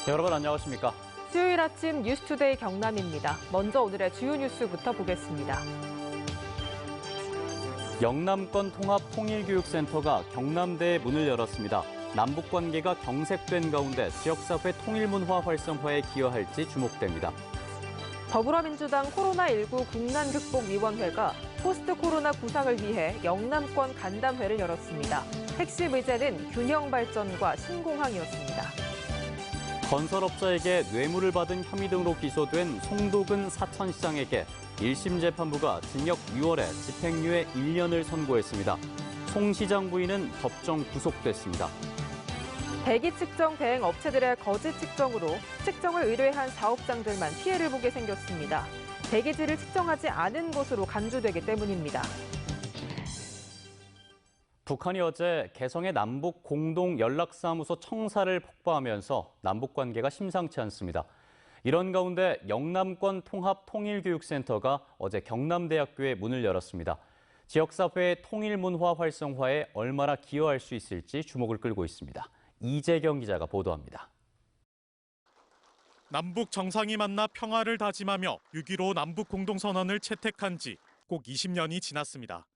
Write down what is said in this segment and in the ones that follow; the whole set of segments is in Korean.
여러분 안녕하십니까? 수요일 아침 뉴스투데이 경남입니다. 먼저 오늘의 주요 뉴스부터 보겠습니다. 영남권 통합통일교육센터가 경남대에 문을 열었습니다. 남북 관계가 경색된 가운데 지역사회 통일문화 활성화에 기여할지 주목됩니다. 더불어민주당 코로나19 국난극복위원회가 포스트 코로나 구상을 위해 영남권 간담회를 열었습니다. 핵심 의제는 균형 발전과 신공항이었습니다. 건설업자에게 뇌물을 받은 혐의 등으로 기소된 송도근 사천시장에게 1심 재판부가 징역 6월에 집행유예 1년을 선고했습니다. 송 시장 부인은 법정 구속됐습니다. 대기 측정 대행 업체들의 거짓 측정으로 측정을 의뢰한 사업장들만 피해를 보게 생겼습니다. 대기질을 측정하지 않은 것으로 간주되기 때문입니다. 북한이 어제 개성의 남북 공동 연락사무소 청사를 폭파하면서 남북 관계가 심상치 않습니다. 이런 가운데 영남권 통합통일교육센터가 어제 경남대학교에 문을 열었습니다. 지역사회의 통일문화 활성화에 얼마나 기여할 수 있을지 주목을 끌고 있습니다. 이재경 기자가 보도합니다. 남북 정상이 만나 평화를 다짐하며 6.15 남북 공동선언을 채택한 지 꼭 20년이 지났습니다.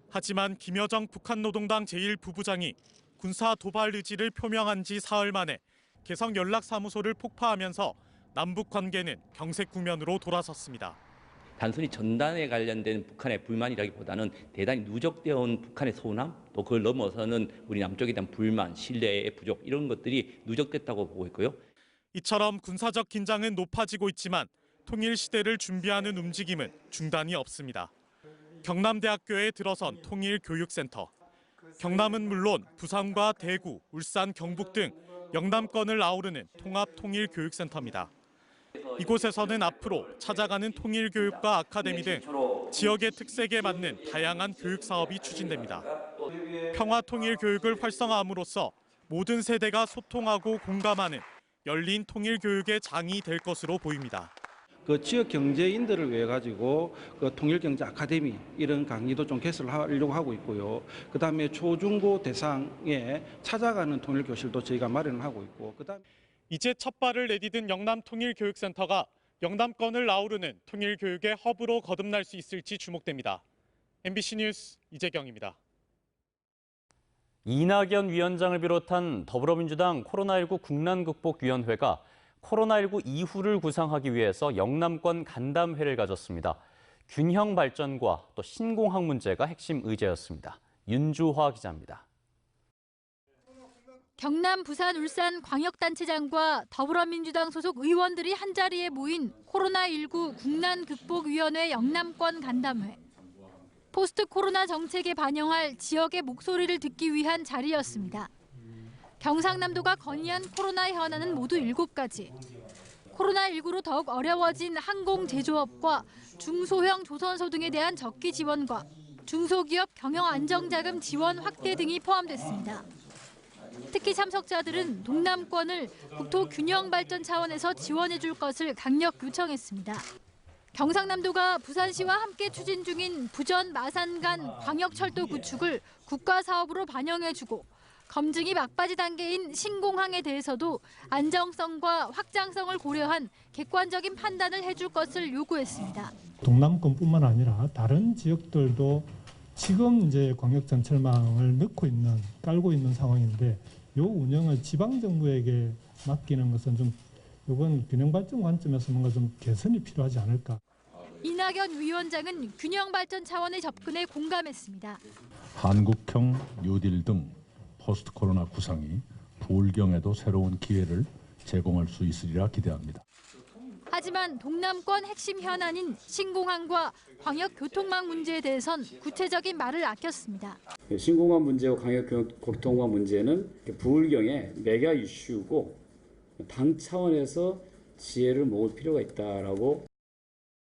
하지만 김여정 북한 노동당 제1부부장이 군사 도발 의지를 표명한 지 사흘 만에 개성 연락사무소를 폭파하면서 남북 관계는 경색 국면으로 돌아섰습니다. 단순히 전단에 관련된 북한의 불만이라기보다는 대단히 누적되어 온 북한의 소남, 또 그걸 넘어서는 우리 남쪽에 대한 불만, 신뢰의 부족 이런 것들이 누적됐다고 보고 있고요. 이처럼 군사적 긴장은 높아지고 있지만 통일 시대를 준비하는 움직임은 중단이 없습니다. 경남대학교에 들어선 통일교육센터. 경남은 물론 부산과 대구, 울산, 경북 등 영남권을 아우르는 통합통일교육센터입니다. 이곳에서는 앞으로 찾아가는 통일교육과 아카데미 등 지역의 특색에 맞는 다양한 교육 사업이 추진됩니다. 평화통일교육을 활성화함으로써 모든 세대가 소통하고 공감하는 열린 통일교육의 장이 될 것으로 보입니다. 그 지역 경제인들을 위해 가지고 그 통일경제 아카데미 이런 강의도 좀 개설을 하려고 하고 있고요. 그다음에 초중고 대상에 찾아가는 통일교실도 저희가 마련을 하고 있고 그다음에 이제 첫 발을 내디딘 영남통일교육센터가 영남권을 아우르는 통일교육의 허브로 거듭날 수 있을지 주목됩니다. MBC 뉴스 이재경입니다. 이낙연 위원장을 비롯한 더불어민주당 코로나19 국난극복위원회가 코로나19 이후를 구상하기 위해서 영남권 간담회를 가졌습니다. 균형 발전과 또 신공항 문제가 핵심 의제였습니다. 윤주화 기자입니다. 경남, 부산, 울산 광역단체장과 더불어민주당 소속 의원들이 한자리에 모인 코로나19 국난극복위원회 영남권 간담회. 포스트 코로나 정책에 반영할 지역의 목소리를 듣기 위한 자리였습니다. 경상남도가 건의한 코로나 현안은 모두 7가지. 코로나19로 더욱 어려워진 항공제조업과 중소형 조선소 등에 대한 적기 지원과 중소기업 경영 안정자금 지원 확대 등이 포함됐습니다. 특히 참석자들은 동남권을 국토 균형 발전 차원에서 지원해 줄 것을 강력 요청했습니다. 경상남도가 부산시와 함께 추진 중인 부전 마산 간 광역철도 구축을 국가사업으로 반영해주고 검증이 막바지 단계인 신공항에 대해서도 안정성과 확장성을 고려한 객관적인 판단을 해줄 것을 요구했습니다. 동남권뿐만 아니라 다른 지역들도 지금 이제 광역전철망을 깔고 있는 상황인데 이 운영을 지방 정부에게 맡기는 것은 좀 이번 균형 발전 관점에서 뭔가 좀 개선이 필요하지 않을까. 이낙연 위원장은 균형 발전 차원의 접근에 공감했습니다. 한국형 뉴딜 등 포스트 코로나 구상이 부울경에도 새로운 기회를 제공할 수 있으리라 기대합니다. 하지만 동남권 핵심 현안인 신공항과 광역교통망 문제에 대해선 구체적인 말을 아꼈습니다. 신공항 문제와 광역교통망 문제는 부울경의 메가 이슈고 당 차원에서 지혜를 모을 필요가 있다라고.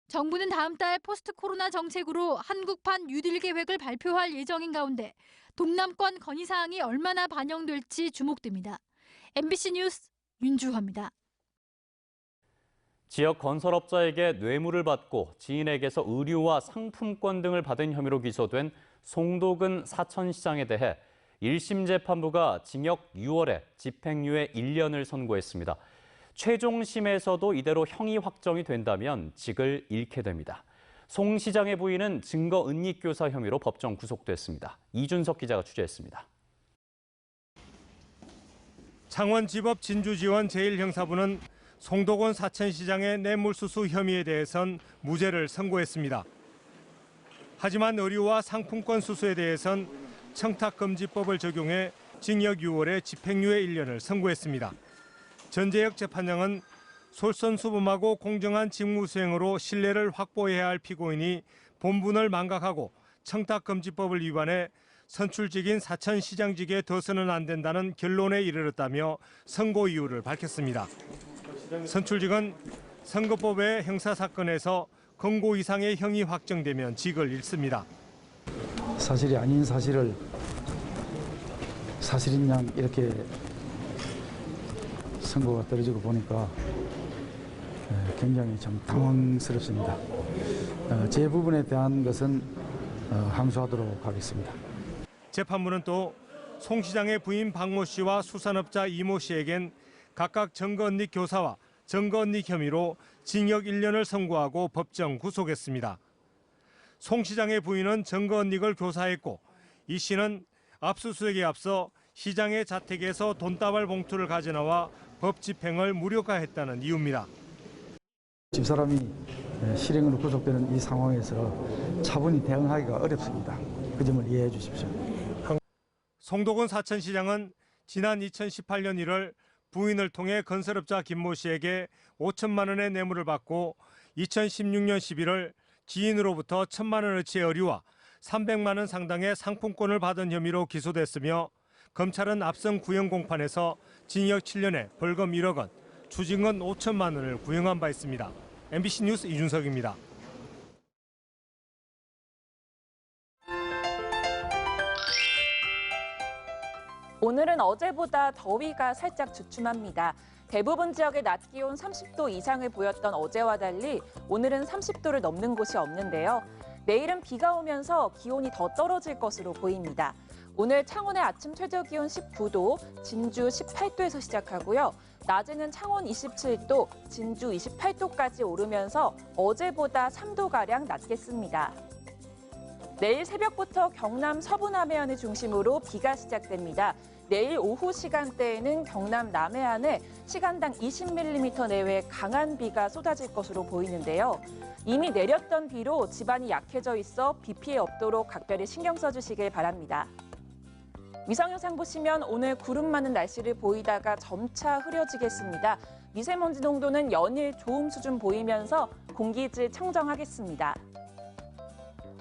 정부는 다음 달 포스트 코로나 정책으로 한국판 뉴딜 계획을 발표할 예정인 가운데 동남권 건의사항이 얼마나 반영될지 주목됩니다. MBC 뉴스 윤주화입니다. 지역 건설업자에게 뇌물을 받고 지인에게서 의류와 상품권 등을 받은 혐의로 기소된 송도근 사천시장에 대해 1심 재판부가 징역 6월에 집행유예 1년을 선고했습니다. 최종심에서도 이대로 형이 확정이 된다면 직을 잃게 됩니다. 송 시장의 부인은 증거 은닉 교사 혐의로 법정 구속됐습니다. 이준석 기자가 취재했습니다. 창원지법 진주지원 제1형사부는 송도건 사천시장의 뇌물수수 혐의에 대해선 무죄를 선고했습니다. 하지만 의류와 상품권 수수에 대해선 청탁금지법을 적용해 징역 6월에 집행유예 1년을 선고했습니다. 전재혁 재판장은 솔선수범하고 공정한 직무수행으로 신뢰를 확보해야 할 피고인이 본분을 망각하고 청탁금지법을 위반해 선출직인 사천시장직에 둬서는 안 된다는 결론에 이르렀다며 선고 이유를 밝혔습니다. 선출직은 선거법의 형사사건에서 권고 이상의 형이 확정되면 직을 잃습니다. 사실이 아닌 사실을 사실인 양 이렇게 선고가 떨어지고 보니까 굉장히 좀 당황스럽습니다. 제 부분에 대한 것은 항소하도록 하겠습니다. 재판부는 또 송 시장의 부인 박모 씨와 수산업자 이모 씨에겐 각각 증거 은닉 교사와 증거 은닉 혐의로 징역 1년을 선고하고 법정 구속했습니다. 송 시장의 부인은 증거 은닉을 교사했고 이 씨는 압수수색에 앞서 시장의 자택에서 돈다발 봉투를 가져나와 법 집행을 무력화했다는 이유입니다. 집사람이 실형으로 구속되는 이 상황에서 차분히 대응하기가 어렵습니다. 그 점을 이해해 주십시오. 송도건 사천시장은 지난 2018년 1월 부인을 통해 건설업자 김모 씨에게 5천만 원의 뇌물을 받고 2016년 11월 지인으로부터 1천만 원어치의 의류와 300만 원 상당의 상품권을 받은 혐의로 기소됐으며 검찰은 앞선 구형 공판에서 징역 7년에 벌금 1억 원, 추징금 5천만 원을 구형한 바 있습니다. MBC 뉴스 이준석입니다. 오늘은 어제보다 더위가 살짝 주춤합니다. 대부분 지역의 낮 기온 30도 이상을 보였던 어제와 달리 오늘은 30도를 넘는 곳이 없는데요. 내일은 비가 오면서 기온이 더 떨어질 것으로 보입니다. 오늘 창원의 아침 최저 기온 19도, 진주 18도에서 시작하고요. 낮에는 창원 27도, 진주 28도까지 오르면서 어제보다 3도가량 낮겠습니다. 내일 새벽부터 경남 서부 남해안을 중심으로 비가 시작됩니다. 내일 오후 시간대에는 경남 남해안에 시간당 20mm 내외의 강한 비가 쏟아질 것으로 보이는데요. 이미 내렸던 비로 집안이 약해져 있어 비 피해 없도록 각별히 신경 써주시길 바랍니다. 위성영상 보시면 오늘 구름 많은 날씨를 보이다가 점차 흐려지겠습니다. 미세먼지 농도는 연일 좋음 수준 보이면서 공기질 청정하겠습니다.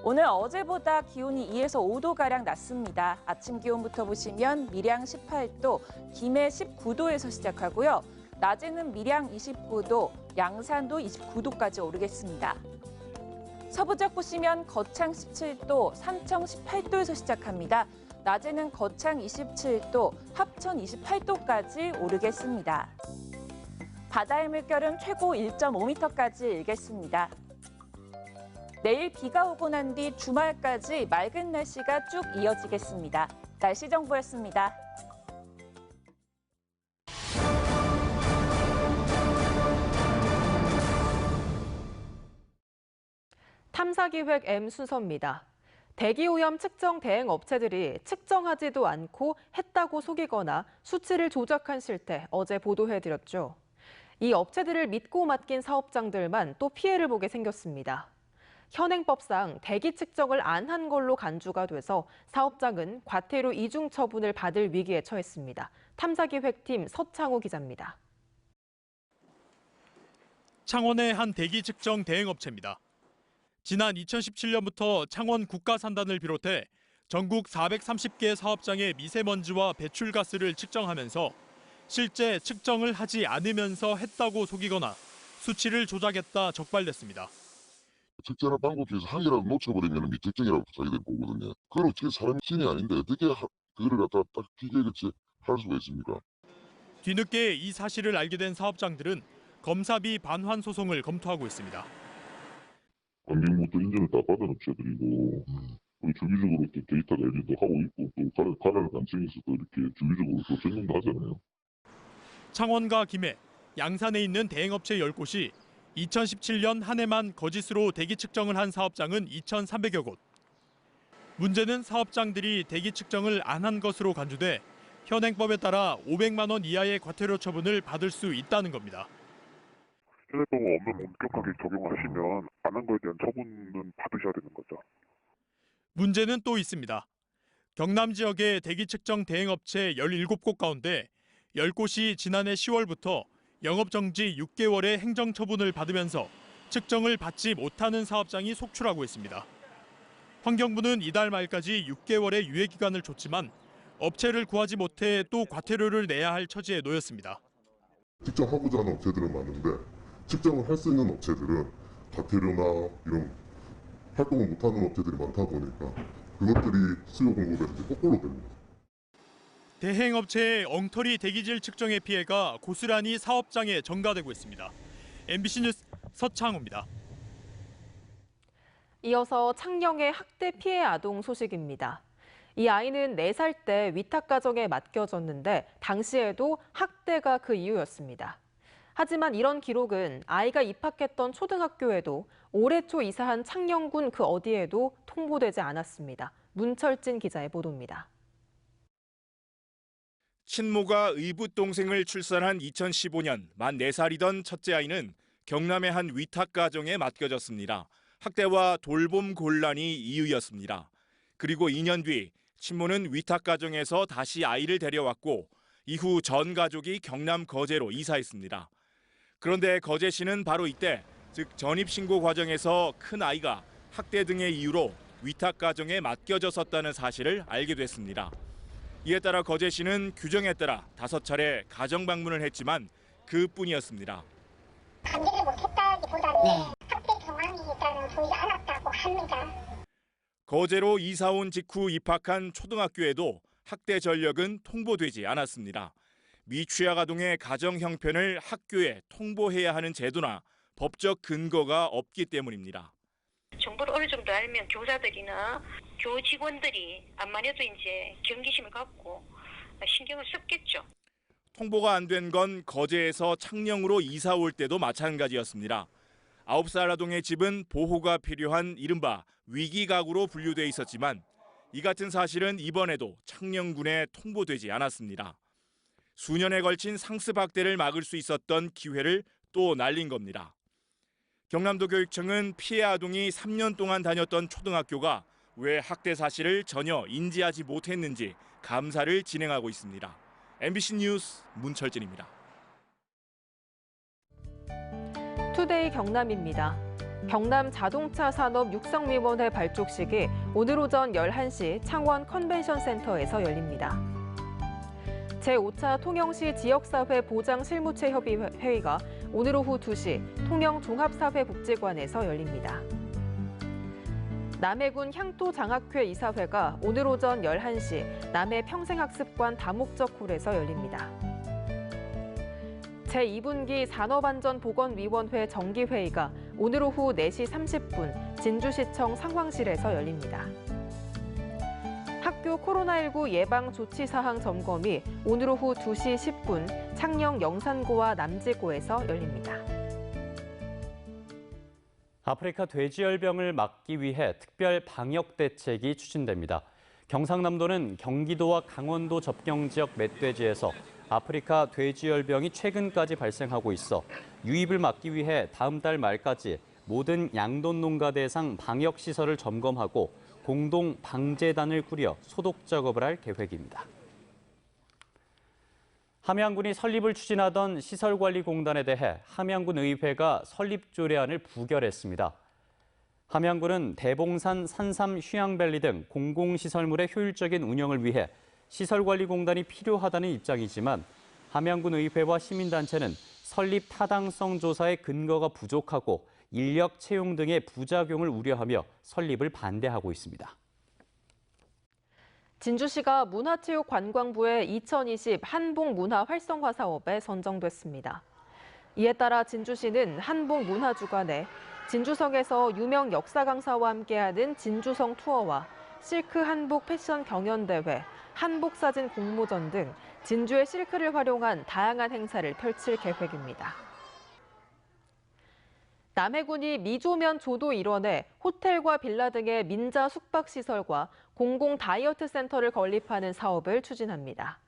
오늘 어제보다 기온이 2에서 5도가량 낮습니다. 아침 기온부터 보시면 밀양 18도, 김해 19도에서 시작하고요. 낮에는 밀양 29도, 양산도 29도까지 오르겠습니다. 서부 지역 보시면 거창 17도, 삼청 18도에서 시작합니다. 낮에는 거창 27도, 합천 28도까지 오르겠습니다. 바다의 물결은 최고 1.5m까지 일겠습니다. 내일 비가 오고 난 뒤 주말까지 맑은 날씨가 쭉 이어지겠습니다. 날씨 정보였습니다. 탐사기획 M 순서입니다. 대기오염 측정 대행 업체들이 측정하지도 않고 했다고 속이거나 수치를 조작한 실태 어제 보도해드렸죠. 이 업체들을 믿고 맡긴 사업장들만 또 피해를 보게 생겼습니다. 현행법상 대기 측정을 안 한 걸로 간주가 돼서 사업장은 과태료 이중 처분을 받을 위기에 처했습니다. 탐사기획팀 서창우 기자입니다. 창원의 한 대기 측정 대행업체입니다. 지난 2017년부터 창원 국가산단을 비롯해 전국 430개 사업장의 미세먼지와 배출가스를 측정하면서 실제 측정을 하지 않으면서 했다고 속이거나 수치를 조작했다 적발됐습니다. 측정하는 방법 중에서 한 개라도 놓쳐버리면 미측정이라고 자기들이 보거든요. 그걸 어떻게 사람이 신이 아닌데 어떻게 그거를 갖다 딱 기계같이 할 수가 있습니까? 뒤늦게 이 사실을 알게 된 사업장들은 검사비 반환 소송을 검토하고 있습니다. 관계부터 인증을 다 받은 업체들이고 주기적으로 또 데이터 관리도 하고 있고 또 가라를 관청에서도 이렇게 주기적으로 또 점검도 하잖아요. 창원과 김해, 양산에 있는 대행업체 10곳이 2017년 한 해만 거짓으로 대기 측정을 한 사업장은 2,300여 곳. 문제는 사업장들이 대기 측정을 안 한 것으로 간주돼 현행법에 따라 500만 원 이하의 과태료 처분을 받을 수 있다는 겁니다. 현행법 없는 엄격하게 적용하시면 안 한 거에 대한 처분은 받으셔야 되는 거죠. 문제는 또 있습니다. 경남 지역의 대기 측정 대행업체 17곳 가운데 10곳이 지난해 10월부터 영업정지 6개월의 행정처분을 받으면서 측정을 받지 못하는 사업장이 속출하고 있습니다. 환경부는 이달 말까지 6개월의 유예기간을 줬지만 업체를 구하지 못해 또 과태료를 내야 할 처지에 놓였습니다. 측정하고자 하는 업체들은 많은데 측정을 할 수 있는 업체들은 과태료나 이런 활동을 못하는 업체들이 많다 보니까 그것들이 수요 공급에 거꾸로 됩니다. 대행업체의 엉터리 대기질 측정의 피해가 고스란히 사업장에 전가되고 있습니다. MBC 뉴스 서창호입니다. 이어서 창녕의 학대 피해 아동 소식입니다. 이 아이는 4살 때 위탁가정에 맡겨졌는데 당시에도 학대가 그 이유였습니다. 하지만 이런 기록은 아이가 입학했던 초등학교에도 올해 초 이사한 창녕군 그 어디에도 통보되지 않았습니다. 문철진 기자의 보도입니다. 친모가 의붓 동생을 출산한 2015년 만 4살이던 첫째 아이는 경남의 한 위탁가정에 맡겨졌습니다. 학대와 돌봄 곤란이 이유였습니다. 그리고 2년 뒤 친모는 위탁가정에서 다시 아이를 데려왔고 이후 전 가족이 경남 거제로 이사했습니다. 그런데 거제시는 바로 이때, 즉 전입신고 과정에서 큰 아이가 학대 등의 이유로 위탁가정에 맡겨졌었다는 사실을 알게 됐습니다. 이에 따라 거제시는 규정에 따라 5차례 가정 방문을 했지만 그뿐이었습니다. 감지를 못했다기보다는 학대 경황이 일단은 보이지 않았다고 합니다. 거제로 이사 온 직후 입학한 초등학교에도 학대 전력은 통보되지 않았습니다. 미취학 아동의 가정 형편을 학교에 통보해야 하는 제도나 법적 근거가 없기 때문입니다. 정보를 어느 정도 알면 교사들이나 교우 직원들이 암만 해도 이제 경계심을 갖고 신경을 썼겠죠. 통보가 안 된 건 거제에서 창녕으로 이사 올 때도 마찬가지였습니다. 9살 아동의 집은 보호가 필요한 이른바 위기가구로 분류돼 있었지만 이 같은 사실은 이번에도 창녕군에 통보되지 않았습니다. 수년에 걸친 상습 학대를 막을 수 있었던 기회를 또 날린 겁니다. 경남도 교육청은 피해 아동이 3년 동안 다녔던 초등학교가 왜 학대 사실을 전혀 인지하지 못했는지 감사를 진행하고 있습니다. MBC 뉴스 문철진입니다. 투데이 경남입니다. 경남 자동차 산업 육성위원회 발족식이 오늘 오전 11시 창원 컨벤션 센터에서 열립니다. 제5차 통영시 지역사회 보장 실무체 협의 회의가 오늘 오후 2시 통영 종합사회복지관에서 열립니다. 남해군 향토장학회 이사회가 오늘 오전 11시 남해 평생학습관 다목적 홀에서 열립니다. 제2분기 산업안전보건위원회 정기회의가 오늘 오후 4시 30분 진주시청 상황실에서 열립니다. 학교 코로나19 예방 조치 사항 점검이 오늘 오후 2시 10분 창녕 영산고와 남지고에서 열립니다. 아프리카 돼지열병을 막기 위해 특별 방역 대책이 추진됩니다. 경상남도는 경기도와 강원도 접경 지역 멧돼지에서 아프리카 돼지열병이 최근까지 발생하고 있어 유입을 막기 위해 다음 달 말까지 모든 양돈 농가 대상 방역 시설을 점검하고 공동 방제단을 꾸려 소독 작업을 할 계획입니다. 함양군이 설립을 추진하던 시설관리공단에 대해 함양군 의회가 설립 조례안을 부결했습니다. 함양군은 대봉산 산삼 휴양밸리 등 공공시설물의 효율적인 운영을 위해 시설관리공단이 필요하다는 입장이지만 함양군 의회와 시민단체는 설립 타당성 조사의 근거가 부족하고 인력 채용 등의 부작용을 우려하며 설립을 반대하고 있습니다. 진주시가 문화체육관광부의 2020 한복 문화 활성화 사업에 선정됐습니다. 이에 따라 진주시는 한복 문화 주간에 진주성에서 유명 역사 강사와 함께하는 진주성 투어와 실크 한복 패션 경연대회, 한복사진 공모전 등 진주의 실크를 활용한 다양한 행사를 펼칠 계획입니다. 남해군이 미조면 조도 일원에 호텔과 빌라 등의 민자 숙박시설과 공공 다이어트 센터를 건립하는 사업을 추진합니다.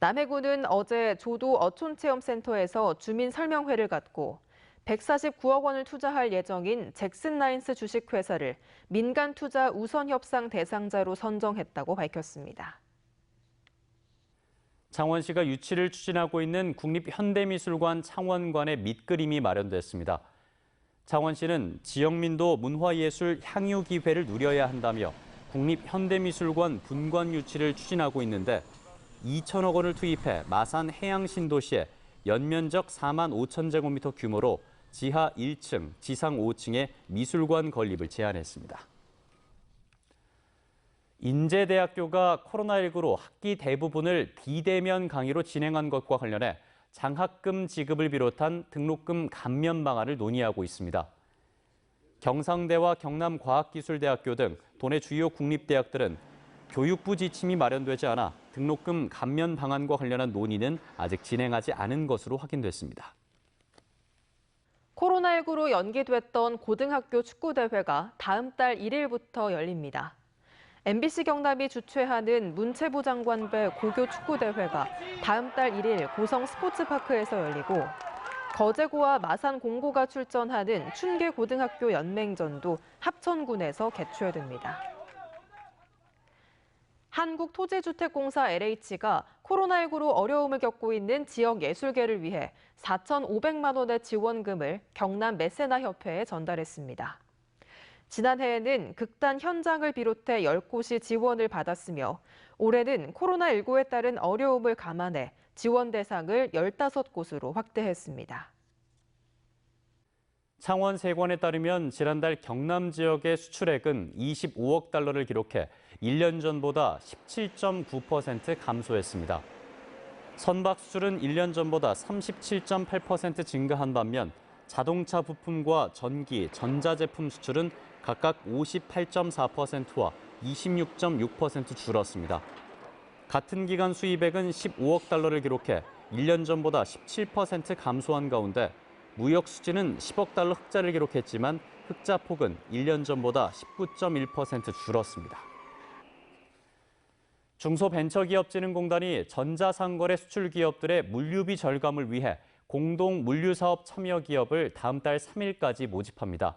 남해군은 어제 조도 어촌체험센터에서 주민 설명회를 갖고 149억 원을 투자할 예정인 잭슨라인스 주식회사를 민간 투자 우선 협상 대상자로 선정했다고 밝혔습니다. 창원시가 유치를 추진하고 있는 국립현대미술관 창원관의 밑그림이 마련됐습니다. 창원시는 지역민도 문화예술 향유 기회를 누려야 한다며 국립현대미술관 분관 유치를 추진하고 있는데 2천억 원을 투입해 마산 해양신도시에 연면적 4만 5천 제곱미터 규모로 지하 1층, 지상 5층의 미술관 건립을 제안했습니다. 인제대학교가 코로나19로 학기 대부분을 비대면 강의로 진행한 것과 관련해 장학금 지급을 비롯한 등록금 감면 방안을 논의하고 있습니다. 경상대와 경남과학기술대학교 등 도내 주요 국립대학들은 교육부 지침이 마련되지 않아 등록금 감면 방안과 관련한 논의는 아직 진행하지 않은 것으로 확인됐습니다. 코로나19로 연기됐던 고등학교 축구대회가 다음 달 1일부터 열립니다. MBC 경남이 주최하는 문체부 장관배 고교 축구대회가 다음 달 1일 고성 스포츠파크에서 열리고 거제고와 마산 공고가 출전하는 춘계고등학교 연맹전도 합천군에서 개최됩니다. 한국토지주택공사 LH가 코로나19로 어려움을 겪고 있는 지역 예술계를 위해 4,500만 원의 지원금을 경남 메세나협회에 전달했습니다. 지난해에는 극단 현장을 비롯해 10곳이 지원을 받았으며 올해는 코로나19에 따른 어려움을 감안해 지원 대상을 15곳으로 확대했습니다. 창원세관에 따르면 지난달 경남 지역의 수출액은 25억 달러를 기록해 1년 전보다 17.9% 감소했습니다. 선박 수출은 1년 전보다 37.8% 증가한 반면 자동차 부품과 전기, 전자제품 수출은 각각 58.4%와 26.6% 줄었습니다. 같은 기간 수입액은 15억 달러를 기록해 1년 전보다 17% 감소한 가운데 무역 수지는 10억 달러 흑자를 기록했지만 흑자 폭은 1년 전보다 19.1% 줄었습니다. 중소벤처기업진흥공단이 전자상거래 수출 기업들의 물류비 절감을 위해 공동 물류사업 참여 기업을 다음 달 3일까지 모집합니다.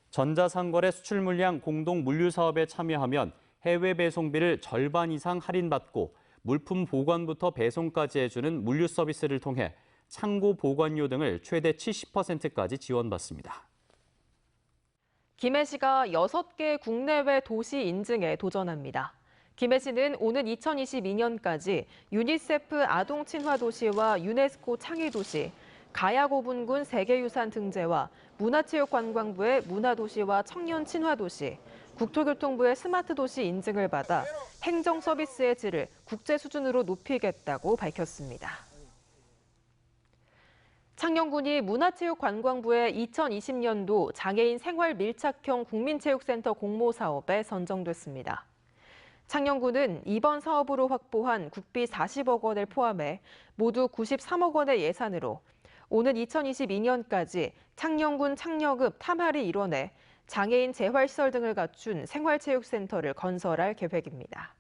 전자상거래 수출 물량 공동 물류사업에 참여하면 해외 배송비를 절반 이상 할인받고 물품 보관부터 배송까지 해주는 물류 서비스를 통해 창고 보관료 등을 최대 70%까지 지원받습니다. 김해시가 6개 국내외 도시 인증에 도전합니다. 김해시는 오는 2022년까지 유니세프 아동 친화 도시와 유네스코 창의 도시, 가야고분군 세계유산 등재와 문화체육관광부의 문화도시와 청년 친화 도시, 국토교통부의 스마트 도시 인증을 받아 행정 서비스의 질을 국제 수준으로 높이겠다고 밝혔습니다. 창녕군이 문화체육관광부의 2020년도 장애인 생활 밀착형 국민체육센터 공모 사업에 선정됐습니다. 창녕군은 이번 사업으로 확보한 국비 40억 원을 포함해 모두 93억 원의 예산으로 오는 2022년까지 창녕군 창녕읍 탐하리 일원에 장애인 재활시설 등을 갖춘 생활체육센터를 건설할 계획입니다.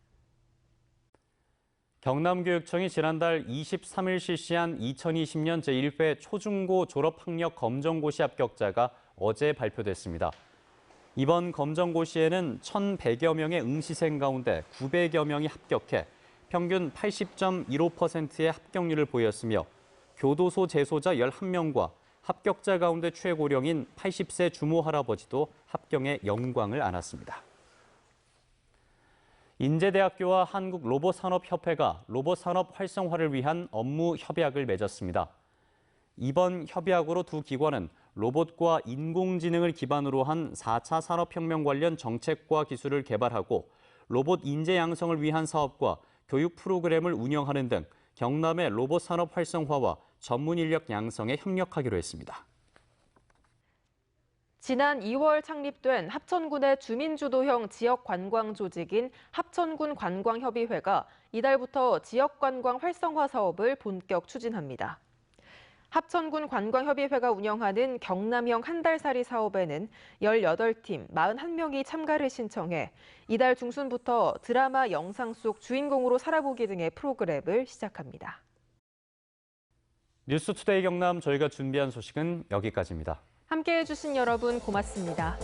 경남교육청이 지난달 23일 실시한 2020년 제1회 초중고 졸업학력 검정고시 합격자가 어제 발표됐습니다. 이번 검정고시에는 1,100여 명의 응시생 가운데 900여 명이 합격해 평균 80.15%의 합격률을 보였으며 교도소 재소자 11명과 합격자 가운데 최고령인 80세 주모 할아버지도 합격의 영광을 안았습니다. 인제대학교와 한국로봇산업협회가 로봇산업 활성화를 위한 업무 협약을 맺었습니다. 이번 협약으로 두 기관은 로봇과 인공지능을 기반으로 한 4차 산업혁명 관련 정책과 기술을 개발하고 로봇 인재 양성을 위한 사업과 교육 프로그램을 운영하는 등 경남의 로봇 산업 활성화와 전문 인력 양성에 협력하기로 했습니다. 지난 2월 창립된 합천군의 주민주도형 지역관광 조직인 합천군 관광협의회가 이달부터 지역관광 활성화 사업을 본격 추진합니다. 합천군 관광협의회가 운영하는 경남형 한달살이 사업에는 18팀 41명이 참가를 신청해 이달 중순부터 드라마 영상 속 주인공으로 살아보기 등의 프로그램을 시작합니다. 뉴스투데이 경남 저희가 준비한 소식은 여기까지입니다. 함께해 주신 여러분 고맙습니다.